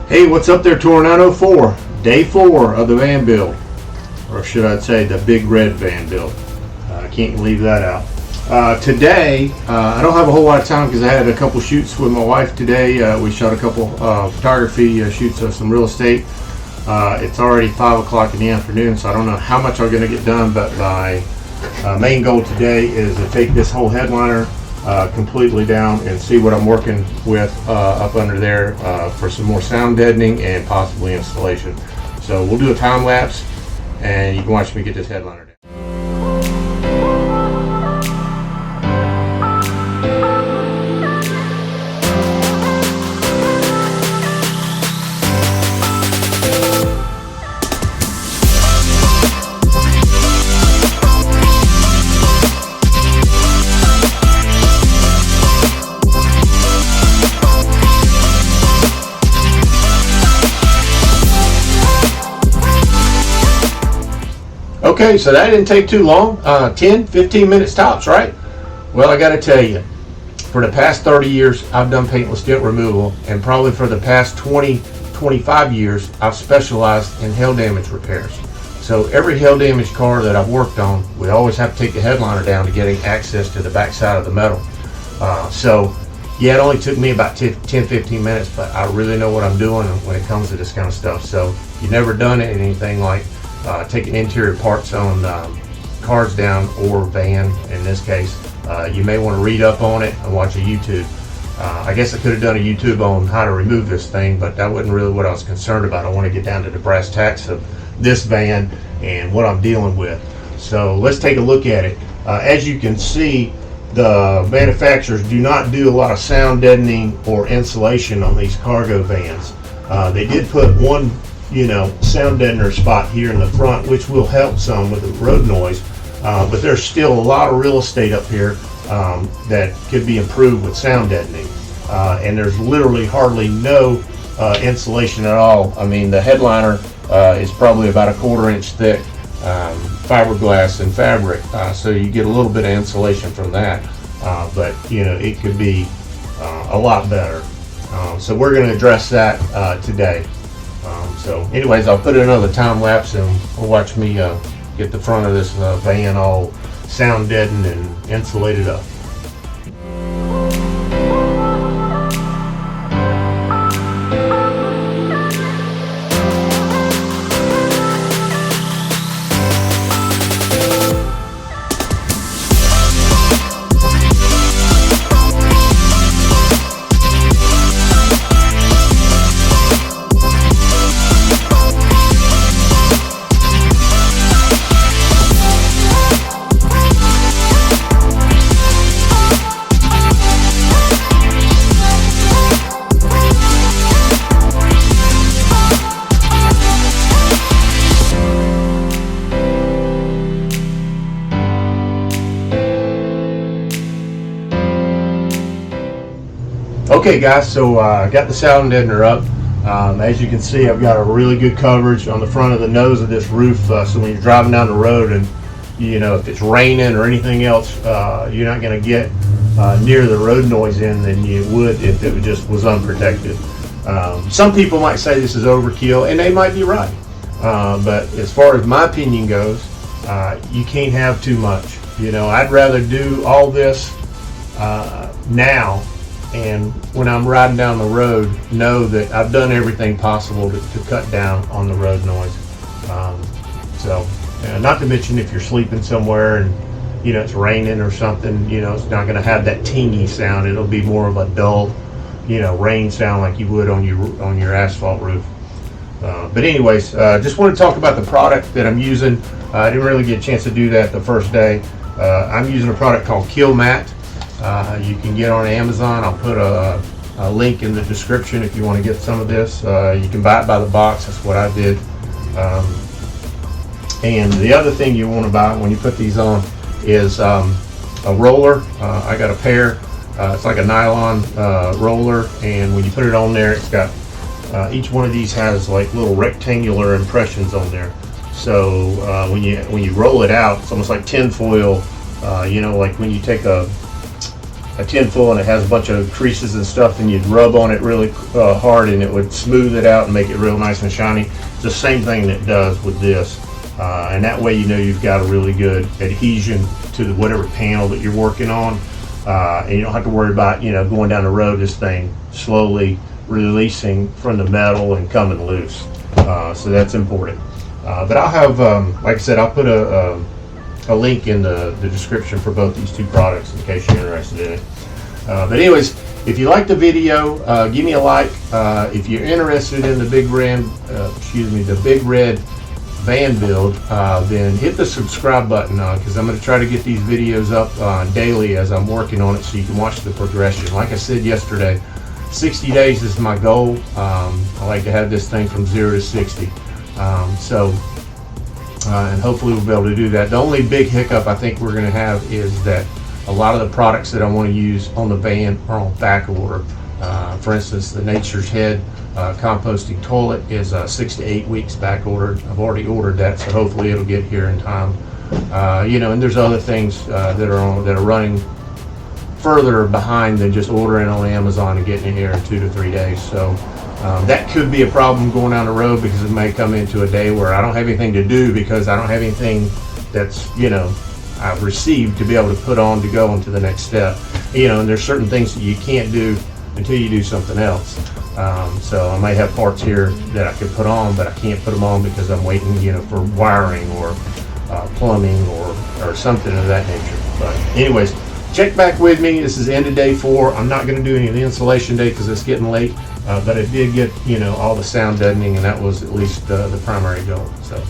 Hey, what's up there, Tour 904? Day 4 of the van build, or should I say the big red van build. I can't leave that out. Today, I don't have a whole lot of time because I had a couple shoots with my wife today. We shot a couple photography shoots of some real estate. It's already 5 o'clock in the afternoon, so I don't know how much I'm going to get done, but my main goal today is to take this whole headliner completely down and see what I'm working with up under there for some more sound deadening and possibly installation. So we'll do a time lapse and you can watch me get this headliner down. Okay, so that didn't take too long, 10-15 minutes tops, right? Well, I got to tell you, for the past 30 years, I've done paintless dent removal, and probably for the past 20-25 years, I've specialized in hail damage repairs. So every hail damaged car that I've worked on, we always have to take the headliner down to getting access to the backside of the metal. So yeah, it only took me about 10-15 minutes, but I really know what I'm doing when it comes to this kind of stuff. So if you've never done anything like taking interior parts on cars down, or van in this case, you may want to read up on it and watch a YouTube. I guess I could have done a YouTube on how to remove this thing, but that wasn't really what I was concerned about. I want to get down to the brass tacks of this van and what I'm dealing with. So let's take a look at it. As you can see, the manufacturers do not do a lot of sound deadening or insulation on these cargo vans. They did put one sound deadener spot here in the front, which will help some with the road noise, but there's still a lot of real estate up here that could be improved with sound deadening, and there's literally hardly no insulation at all. I mean, the headliner is probably about 1/4 inch thick fiberglass and fabric, so you get a little bit of insulation from that, but it could be a lot better. So we're going to address that today. So anyways, I'll put in another time lapse and watch me get the front of this van all sound deadened and insulated up. Okay guys, so I got the sound deadener up. As you can see, I've got a really good coverage on the front of the nose of this roof, so when you're driving down the road and if it's raining or anything else, you're not going to get near the road noise in than you would if it just was unprotected. Some people might say this is overkill, and they might be right, but as far as my opinion goes, you can't have too much. I'd rather do all this now, and when I'm riding down the road, know that I've done everything possible to cut down on the road noise. Not to mention if you're sleeping somewhere and it's raining or something, it's not going to have that tingy sound. It'll be more of a dull rain sound like you would on your asphalt roof. But anyways, just want to talk about the product that I'm using. I didn't really get a chance to do that the first day. I'm using a product called Kilmat. You can get on Amazon. I'll put a link in the description if you want to get some of this. You can buy it by the box. That's what I did. And the other thing you want to buy when you put these on is a roller. I got a pair. It's like a nylon roller, and when you put it on there, it's got each one of these has like little rectangular impressions on there. So when you roll it out, it's almost like tin foil. Like when you take a a tin foil and it has a bunch of creases and stuff, and you'd rub on it really hard and it would smooth it out and make it real nice and shiny. It's the same thing that it does with this. And that way you know you've got a really good adhesion to whatever panel that you're working on. And you don't have to worry about, you know, going down the road, this thing slowly releasing from the metal and coming loose. So that's important. But I'll have, like I said, I'll put a link in the description for both these two products in case you're interested in it. But anyways, if you like the video, give me a like. If you're interested in the Big Red van build, then hit the subscribe button because I'm going to try to get these videos up daily as I'm working on it, so you can watch the progression. Like I said yesterday, 60 days is my goal. I like to have this thing from 0 to 60. And hopefully we'll be able to do that. The only big hiccup I think we're going to have is that a lot of the products that I want to use on the van are on back order. For instance, the Nature's Head composting toilet is 6 to 8 weeks back ordered. I've already ordered that, so hopefully it'll get here in time. You know, and there's other things that are running further behind than just ordering on Amazon and getting it here in 2 to 3 days. So that could be a problem going down the road, because it may come into a day where I don't have anything to do because I don't have anything that's, you know, I've received to be able to put on to go into the next step. You know, and there's certain things that you can't do until you do something else. So I may have parts here that I could put on, but I can't put them on because I'm waiting, you know, for wiring or plumbing or something of that nature. But anyways, check back with me. This is end of day 4. I'm not going to do any of the installation day because it's getting late, but I did get, you know, all the sound deadening, and that was at least the primary goal. So.